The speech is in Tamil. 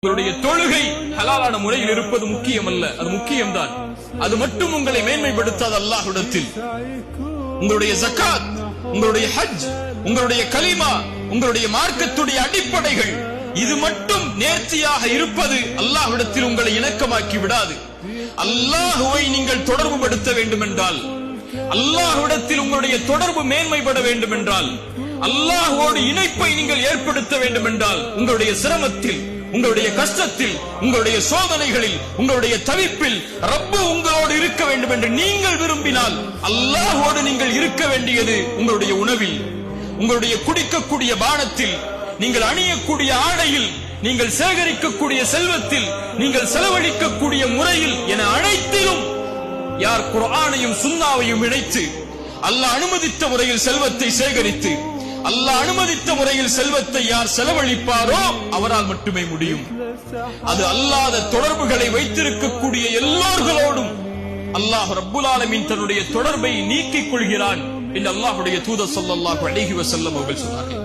உங்களுடைய தொழுகை ஹலாலான முறையில் இருப்பது முக்கியம் அல்ல, அது முக்கியம்தான். அது மட்டும் உங்களை மேன்மைப்படுத்தாத அல்லாஹ்விடத்தில். உங்களுடைய ஜகாத், உங்களுடைய ஹஜ், உங்களுடைய கலிமா, உங்களுடைய மார்க்கத்துடைய அடிப்படைகள், இது மட்டும் நேர்த்தியாக இருப்பது அல்லாஹ்விடத்தில் உங்களை இணக்கமாக்கி விடாது. அல்லாஹ்வை நீங்கள் தொடர்பு படுத்த வேண்டும் என்றால், அல்லாஹ்விடத்தில் உங்களுடைய தொடர்பு மேன்மைப்பட வேண்டும் என்றால், அல்லாஹ்வோடு இணைப்பை நீங்கள் ஏற்படுத்த வேண்டும் என்றால், உங்களுடைய சிரமத்தில், உங்களுடைய கஷ்டத்தில், உங்களுடைய சோதனைகளில், உங்களுடைய தவிப்பில் ரப்பு உங்களோடு இருக்க வேண்டும் என்று நீங்கள் விரும்பினால், அல்லாஹ்வோடு நீங்கள் இருக்க வேண்டியது உங்களுடைய உணவில், உங்களுடைய குடிக்கக்கூடிய பானத்தில், நீங்கள் அணியக்கூடிய ஆடையில், நீங்கள் சேகரிக்கக்கூடிய செல்வத்தில், நீங்கள் செலவழிக்கக்கூடிய முறையில் என அனைத்திலும் யார் குர்ஆனையும் சுன்னாவையும் இணைத்து அல்லாஹ் அனுமதித்த முறையில் செல்வத்தை சேகரித்து அல்லாஹ் அனுமதித்த முறையில் செல்வத்தை யார் செலவழிப்பாரோ அவரால் மட்டுமே முடியும். அது அல்லாத தொடர்புகளை வைத்திருக்கக்கூடிய எல்லோர்களோடும் அல்லாஹ் ரப்புல் ஆலமீன் தன்னுடைய தொடர்பை நீக்கிக் கொள்கிறான் என்று அல்லாஹ்வுடைய தூதர் ஸல்லல்லாஹு அலைஹி வஸல்லம் அவர்கள் சொன்னார்கள்.